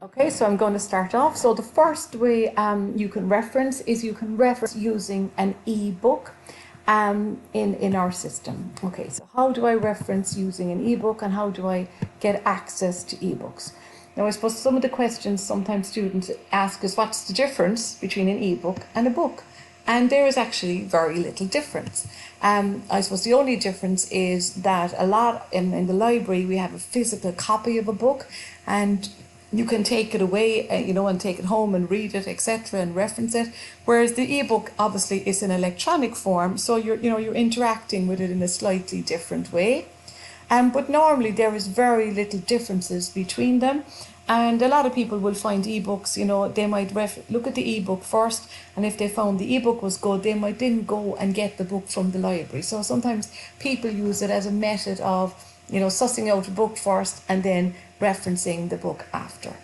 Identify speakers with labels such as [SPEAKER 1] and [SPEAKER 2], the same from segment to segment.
[SPEAKER 1] Okay, so I'm going to start off. So the first way you can reference is you can reference using an ebook in our system. Okay, so how do I reference using an ebook and how do I get access to ebooks? Now, I suppose some of the questions sometimes students ask is what's the difference between an ebook and a book? And there is actually very little difference. I suppose the only difference is that a lot in the library we have a physical copy of a book, and you can take it away, and take it home and read it, etc., and reference it. Whereas the ebook obviously is in electronic form, so you're interacting with it in a slightly different way. But normally there is very little differences between them. And a lot of people will find ebooks, they might look at the ebook first, and if they found the ebook was good, they might then go and get the book from the library. So sometimes people use it as a method of, sussing out a book first and then referencing the book after.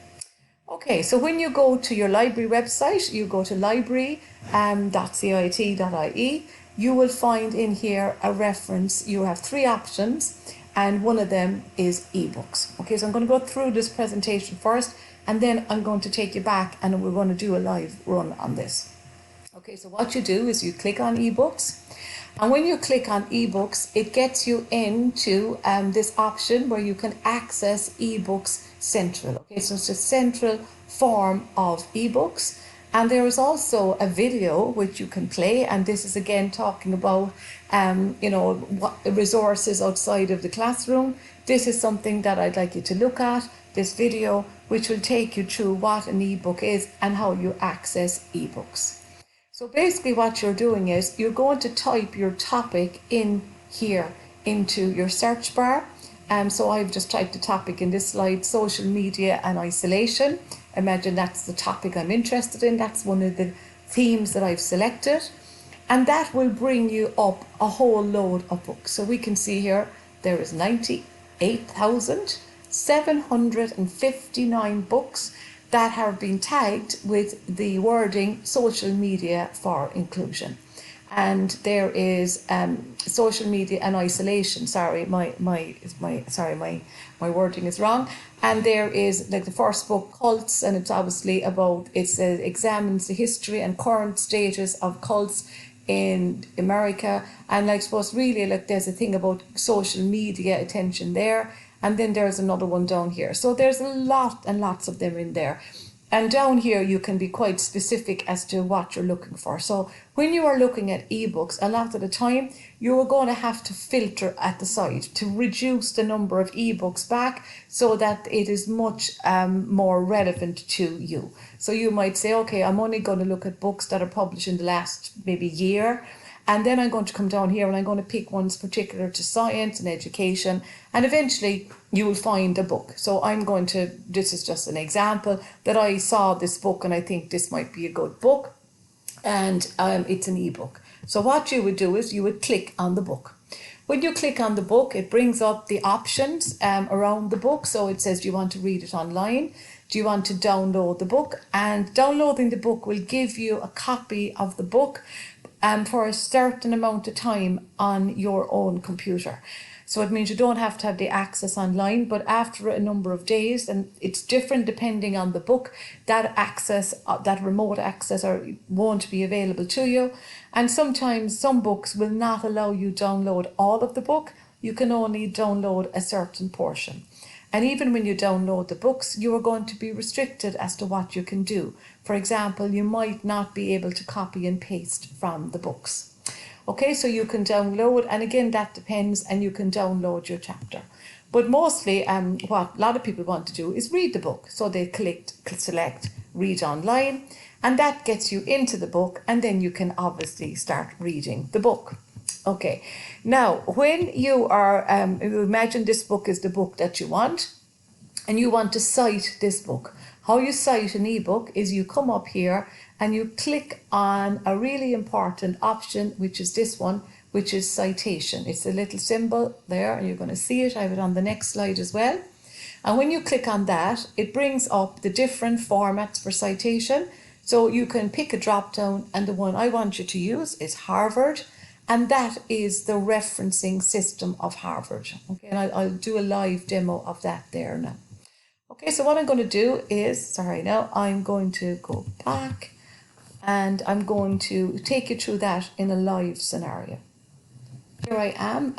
[SPEAKER 1] Okay, so when you go to your library website, you go to library.cit.ie, you will find in here a reference. You have three options, and one of them is ebooks. Okay, so I'm going to go through this presentation first, and then I'm going to take you back and we're going to do a live run on this. Okay, so what you do is you click on ebooks, and when you click on ebooks, it gets you into this option where you can access ebooks central. Okay, so it's a central form of ebooks, and there is also a video which you can play, and this is again talking about what resources outside of the classroom. This is something that I'd like you to look at, this video, which will take you through what an ebook is and how you access ebooks. So basically what you're doing is you're going to type your topic in here into your search bar. So I've just typed the topic in this slide, social media and isolation. Imagine that's the topic I'm interested in. That's one of the themes that I've selected. And that will bring you up a whole load of books. So we can see here there is 98,759 books that have been tagged with the wording social media for inclusion. And there is social media and isolation. Sorry, my wording is wrong. And there is like the first book, Cults, and it's obviously about, it examines the history and current status of cults in America. And I suppose really there's a thing about social media attention there. And then there's another one down here. So there's a lot and lots of them in there. And down here, you can be quite specific as to what you're looking for. So when you are looking at ebooks, a lot of the time, you're going to have to filter at the side to reduce the number of ebooks back so that it is much more relevant to you. So you might say, okay, I'm only going to look at books that are published in the last maybe year. And then I'm going to come down here and I'm going to pick ones particular to science and education. And eventually you will find a book. So this is just an example that I saw this book and I think this might be a good book. And it's an ebook. So what you would do is you would click on the book. When you click on the book, it brings up the options around the book. So it says, do you want to read it online? Do you want to download the book? And downloading the book will give you a copy of the book for a certain amount of time on your own computer. So it means you don't have to have the access online, but after a number of days, and it's different depending on the book, that access, that remote access won't be available to you. And sometimes some books will not allow you to download all of the book. You can only download a certain portion. And even when you download the books, you are going to be restricted as to what you can do. For example, you might not be able to copy and paste from the books. Okay, so you can download, and again, that depends, and you can download your chapter. But mostly what a lot of people want to do is read the book. So they select read online, and that gets you into the book, and then you can obviously start reading the book. Okay, now when you are, you imagine this book is the book that you want, and you want to cite this book. How you cite an ebook is you come up here and you click on a really important option, which is this one, which is citation. It's a little symbol there, and you're going to see it. I have it on the next slide as well. And when you click on that, it brings up the different formats for citation. So you can pick a drop down, and the one I want you to use is Harvard. And that is the referencing system of Harvard. Okay, and I'll do a live demo of that there now. Okay, so what I'm going to do is, sorry, now I'm going to go back and I'm going to take you through that in a live scenario. Here I am,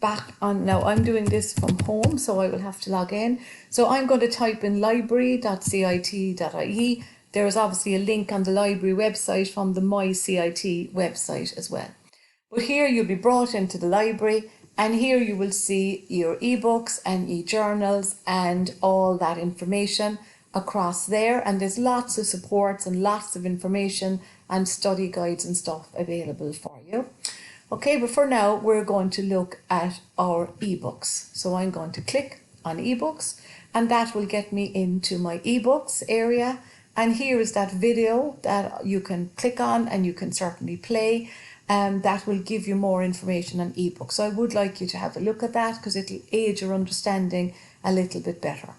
[SPEAKER 1] back on, now I'm doing this from home, so I will have to log in. So I'm going to type in library.cit.ie. There is obviously a link on the library website from the MyCIT website as well. But here you'll be brought into the library, and here you will see your ebooks and e-journals and all that information across there. And there's lots of supports and lots of information and study guides and stuff available for you. Okay, but for now, we're going to look at our ebooks. So I'm going to click on ebooks, and that will get me into my ebooks area. And here is that video that you can click on and you can certainly play. That will give you more information on ebooks. So I would like you to have a look at that because it'll aid your understanding a little bit better.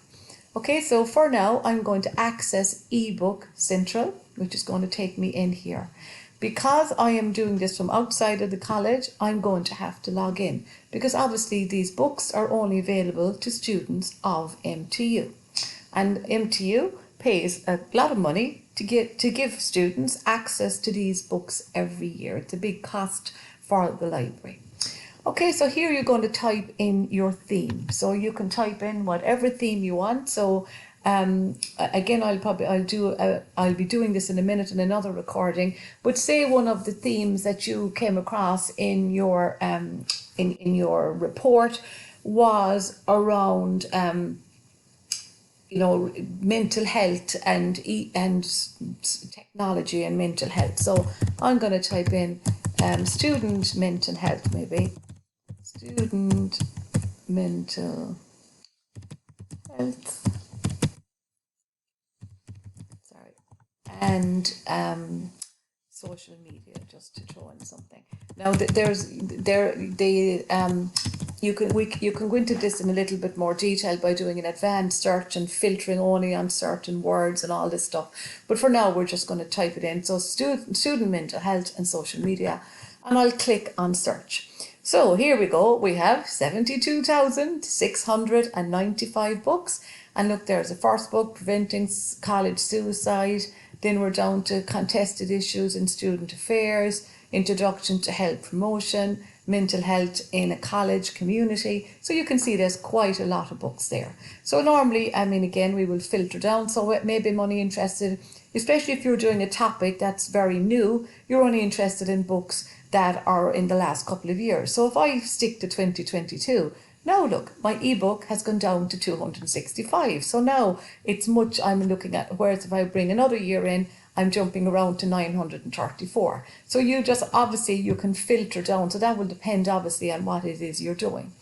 [SPEAKER 1] Okay, so for now, I'm going to access ebook central, which is going to take me in here. Because I am doing this from outside of the college, I'm going to have to log in because obviously these books are only available to students of MTU. And MTU pays a lot of money to give students access to these books every year. It's a big cost for the library. Okay, so here you're going to type in your theme. So you can type in whatever theme you want. So again, I'll be doing this in a minute in another recording. But say one of the themes that you came across in your in your report was around mental health and technology and mental health. So I'm going to type in student mental health, maybe student mental health. Sorry, and social media, just to throw in something. Now you can go into this in a little bit more detail by doing an advanced search and filtering only on certain words and all this stuff. But for now, we're just going to type it in. So student mental health and social media, and I'll click on search. So here we go. We have 72,695 books. And look, there's the first book, Preventing College Suicide. Then we're down to Contested Issues in Student Affairs, Introduction to Health Promotion, Mental Health in a College Community. So you can see there's quite a lot of books there. So normally, again, we will filter down. So maybe I'm only interested, especially if you're doing a topic that's very new, you're only interested in books that are in the last couple of years. So if I stick to 2022, now look, my ebook has gone down to 265. So now it's much I'm looking at, whereas if I bring another year in, I'm jumping around to 934. So you can filter down. So that will depend obviously on what it is you're doing.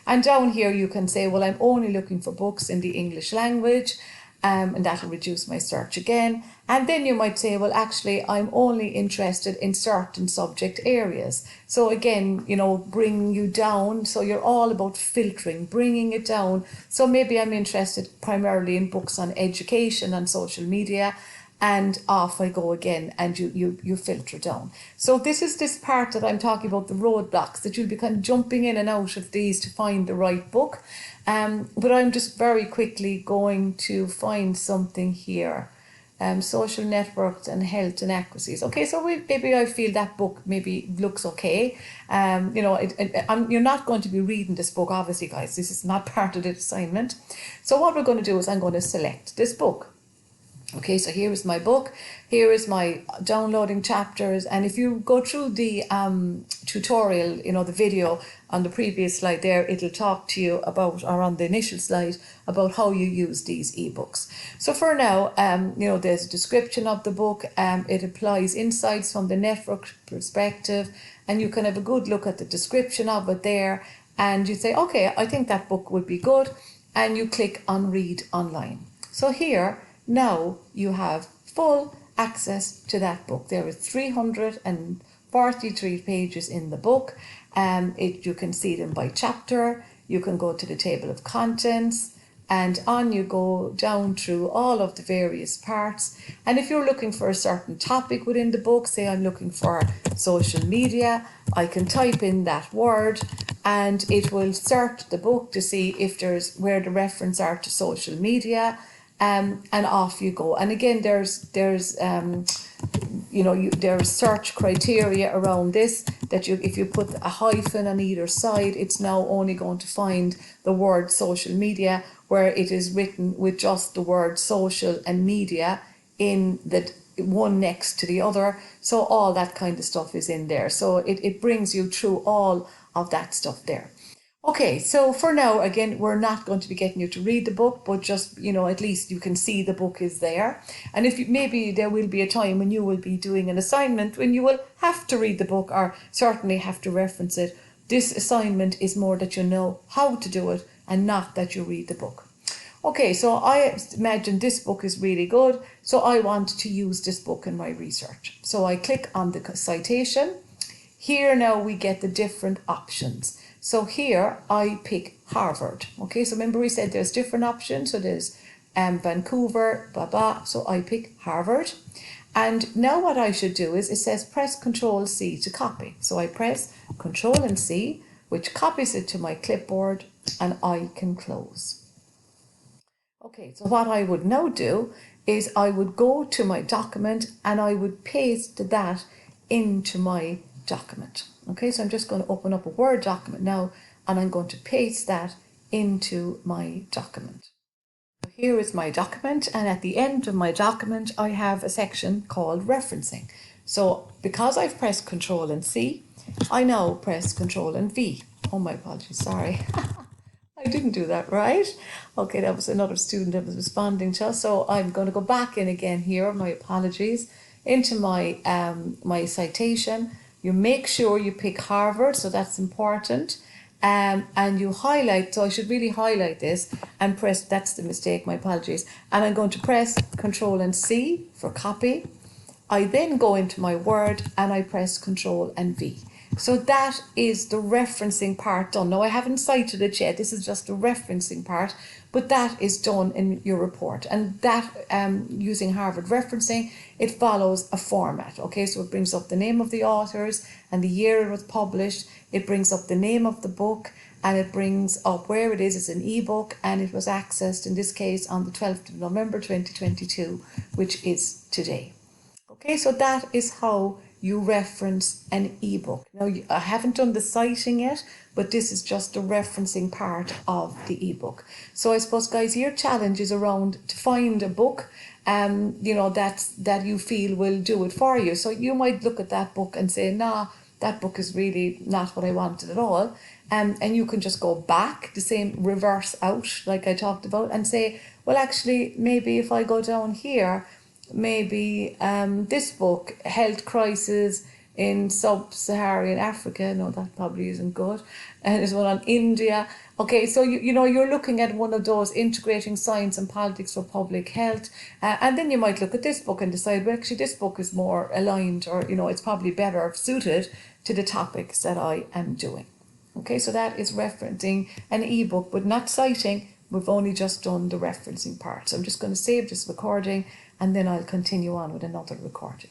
[SPEAKER 1] And down here you can say, well, I'm only looking for books in the English language. And that will reduce my search again. And then you might say, well, actually, I'm only interested in certain subject areas. So again, bring you down. So you're all about filtering, bringing it down. So maybe I'm interested primarily in books on education and social media. And off I go again, and you filter down. So this is this part that I'm talking about, the roadblocks, that you'll be kind of jumping in and out of these to find the right book. But I'm just very quickly going to find something here. Social networks and health inequities. Okay, so maybe I feel that book maybe looks okay. You're not going to be reading this book, obviously, guys. This is not part of the assignment. So what we're going to do is I'm going to select this book. Okay, so here is my book, here is my downloading chapters, and if you go through the tutorial, the video on the previous slide there, it'll talk to you about, or on the initial slide, about how you use these ebooks. So for now, there's a description of the book, it applies insights from the network perspective, and you can have a good look at the description of it there, and you say, okay, I think that book would be good, and you click on read online. So here, now you have full access to that book. There are 343 pages in the book. You can see them by chapter. You can go to the table of contents. and on you go down through all of the various parts. And if you're looking for a certain topic within the book, say I'm looking for social media, I can type in that word and it will search the book to see if there's where the reference are to social media, and off you go. And again, there's there's search criteria around this, that if you put a hyphen on either side, it's now only going to find the word social media where it is written with just the word social and media in the one next to the other. So all that kind of stuff is in there. So it brings you through all of that stuff there. Okay, so for now, again, we're not going to be getting you to read the book, but just, at least you can see the book is there. And maybe there will be a time when you will be doing an assignment when you will have to read the book or certainly have to reference it. This assignment is more that you know how to do it and not that you read the book. Okay, so I imagine this book is really good, so I want to use this book in my research. So I click on the citation. Here now we get the different options. So here I pick Harvard. Okay, so remember we said there's different options. So there's Vancouver, blah, blah. So I pick Harvard. And now what I should do is, it says press Control C to copy. So I press Control and C, which copies it to my clipboard, and I can close. Okay, so what I would now do is I would go to my document and I would paste that into my document. Okay, so I'm just going to open up a Word document now and I'm going to paste that into my document. Here is my document, and at the end of my document I have a section called referencing. So because I've pressed Control and C, I now press Control and V. Oh, my apologies, sorry. I didn't do that right. Okay, that was another student that was responding to us. So I'm going to go back in again here, my apologies, into my my citation. You make sure you pick Harvard, so that's important. And you highlight, so I should really highlight this and press, that's the mistake, my apologies. And I'm going to press Control and C for copy. I then go into my Word and I press Control and V. So that is the referencing part done. Now I haven't cited it yet, this is just the referencing part, but that is done in your report. And that, using Harvard referencing, it follows a format. Okay, so it brings up the name of the authors and the year it was published, it brings up the name of the book, and it brings up where it is. It's an ebook and it was accessed, in this case, on the 12th of November 2022, which is today. Okay, so that is how you reference an ebook. Now, I haven't done the citing yet, but this is just the referencing part of the ebook. So I suppose, guys, your challenge is around to find a book, that you feel will do it for you. So you might look at that book and say, nah, that book is really not what I wanted at all. And you can just go back, the same reverse out, like I talked about, and say, well, actually, maybe if I go down here, maybe this book, Health Crisis in Sub-Saharan Africa, no, that probably isn't good, and there's one on India. Okay, so you're looking at one of those, Integrating Science and Politics for Public Health, and then you might look at this book and decide, well, actually this book is more aligned, or it's probably better suited to the topics that I am doing. Okay, so that is referencing an ebook, but not citing. We've only just done the referencing part. So I'm just going to save this recording and then I'll continue on with another recording.